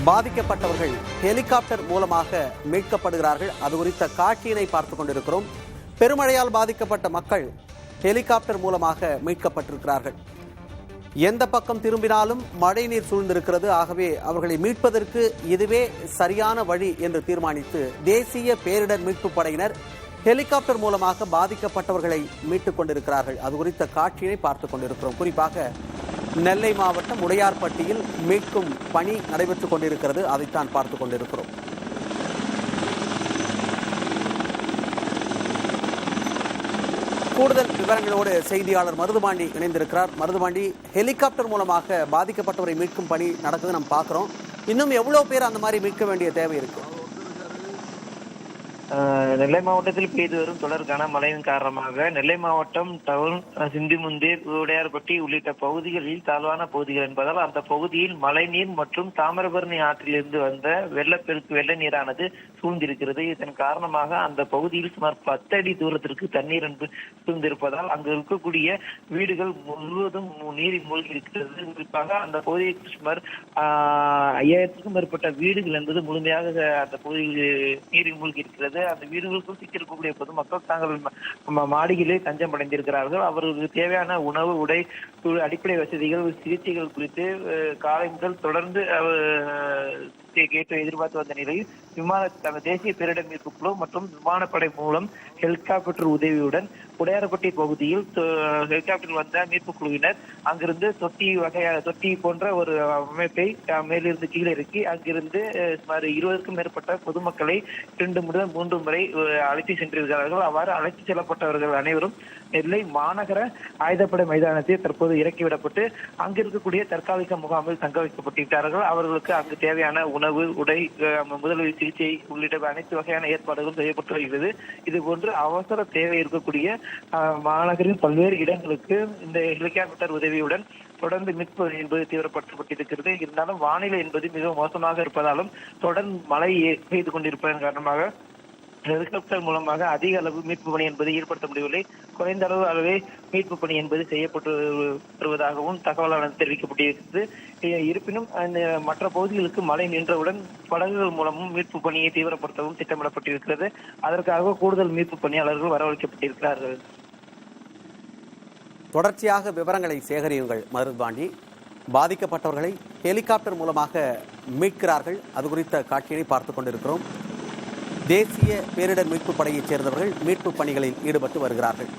பாதிக்கப்பட்டவர்கள் ஹெலிகாப்டர் மூலமாக மீட்கப்படுகிறார்கள். அது குறித்த காட்சியினை பார்த்துக் கொண்டிருக்கிறோம். பெருமழையால் பாதிக்கப்பட்ட மக்கள் ஹெலிகாப்டர் மூலமாக மீட்கப்பட்டிருக்கிறார்கள். எந்த பக்கம் திரும்பினாலும் மழை நீர் சூழ்ந்திருக்கிறது. ஆகவே அவர்களை மீட்பதற்கு இதுவே சரியான வழி என்று தீர்மானித்து தேசிய பேரிடர் மீட்பு படையினர் ஹெலிகாப்டர் மூலமாக பாதிக்கப்பட்டவர்களை மீட்டுக் கொண்டிருக்கிறார்கள். அது குறித்த காட்சியை பார்த்துக் கொண்டிருக்கிறோம். குறிப்பாக நெல்லை மாவட்டம் உடையார்பட்டியில் மீட்கும் பணி நடைபெற்றுக் கொண்டிருக்கிறது. அதைத்தான் பார்த்துக் கொண்டிருக்கிறோம். கூடுதல் விவரங்களோடு செய்தியாளர் மருதுபாண்டி இணைந்திருக்கிறார். மருதுபாண்டி, ஹெலிகாப்டர் மூலமாக பாதிக்கப்பட்டவரை மீட்கும் பணி நடக்குது நம்ம பார்க்கிறோம். இன்னும் எவ்வளவு பேர் அந்த மாதிரி மீட்க வேண்டிய தேவை இருக்கு? நெல்லை மாவட்டத்தில் பெய்து வரும் தொடர் கனமழையின் காரணமாக நெல்லை மாவட்டம் டவுன், சிந்திமுந்தேர், உடையார்பட்டி உள்ளிட்ட பகுதிகளில் தாழ்வான பகுதிகள் என்பதால் அந்த பகுதியில் மழைநீர் மற்றும் தாமிரபரணி ஆற்றிலிருந்து வந்த வெள்ள நீரானது சூழ்ந்திருக்கிறது. இதன் காரணமாக அந்த பகுதியில் சுமார் 10 அடி தூரத்திற்கு தண்ணீர் சூழ்ந்திருப்பதால் அங்கு இருக்கக்கூடிய வீடுகள் முழுவதும் நீரில் மூழ்கி இருக்கிறது. குறிப்பாக அந்த பகுதியில் சுமார் 5000க்கும் மேற்பட்ட வீடுகள் என்பது முழுமையாக அந்த பகுதியில் நீரில் மூழ்கி இருக்கிறது. அந்த வீடுகளுக்கும் சிக்கியிருக்கக்கூடிய பொதுமக்கள் தாங்கள் மாடிகளே தஞ்சம் அடைந்திருக்கிறார்கள். அவர்களுக்கு தேவையான உணவு, உடை, அடிப்படை வசதிகள், சிகிச்சைகள் குறித்து காலை முதல் தொடர்ந்து கேட்டு எதிர்பார்த்து வந்த நிலையில் தேசிய பேரிடர் மீட்பு குழு மற்றும் விமானப்படை மூலம் ஹெலிகாப்டர் உதவியுடன் உடையார்பட்டி பகுதியில் ஹெலிகாப்டர் வந்த மீட்பு குழுவினர் அங்கிருந்து தொட்டி போன்ற ஒரு அமைப்பை மேலிருந்து கீழே இறக்கி அங்கிருந்து சுமார் 20க்கும் மேற்பட்ட பொதுமக்களை 2 முதல் 3 முறை அழைத்து சென்றிருக்கிறார்கள். அவ்வாறு அழைத்து செல்லப்பட்டவர்கள் அனைவரும் நெல்லை மாநகர ஆயுதப்படை மைதானத்தில் தற்போது இறக்கிவிடப்பட்டு அங்கு இருக்கக்கூடிய தற்காலிக முகாமில் தங்க வைக்கப்பட்டிருக்கிறார்கள். அவர்களுக்கு அங்கு தேவையான உணவு, உடை, முதலுதவி சிகிச்சை உள்ளிட்ட அனைத்து வகையான ஏற்பாடுகளும் செய்யப்பட்டு வருகிறது. இது போன்று அவசர தேவை இருக்கக்கூடிய மாநகரின் பல்வேறு இடங்களுக்கு இந்த ஹெலிகாப்டர் உதவியுடன் தொடர்ந்து மீட்பு என்பது தீவிரப்படுத்தப்பட்டிருக்கிறது. இருந்தாலும் வானிலை என்பது மிகவும் மோசமாக இருப்பதாலும் தொடர்ந்து மழை பெய்து கொண்டிருப்பதன் காரணமாக ஹெலிகாப்டர் மூலமாக அதிக அளவு மீட்பு பணி என்பது ஈடுபடுத்த முடியவில்லை. குறைந்த அளவே மீட்பு பணி என்பது செய்யப்பட்டு வருவதாகவும் தகவலானது தெரிவிக்கப்பட்டிருக்கிறது. இருப்பினும் மற்ற பகுதிகளுக்கு மழை நின்றவுடன் படகுகள் மூலமும் மீட்பு பணியை தீவிரப்படுத்தவும் திட்டமிடப்பட்டிருக்கிறது. அதற்காக கூடுதல் மீட்பு பணியாளர்கள் வரவழைக்கப்பட்டிருக்கிறார்கள். தொடர்ச்சியாக விவரங்களை சேகரியுங்கள் மருதுபாண்டி. பாதிக்கப்பட்டவர்களை ஹெலிகாப்டர் மூலமாக மீட்கிறார்கள். அது குறித்த காட்சியை பார்த்துக் கொண்டிருக்கிறோம். தேசிய பேரிடர் மீட்பு படையைச் சேர்ந்தவர்கள் மீட்பு பணிகளில் ஈடுபட்டு வருகிறார்கள்.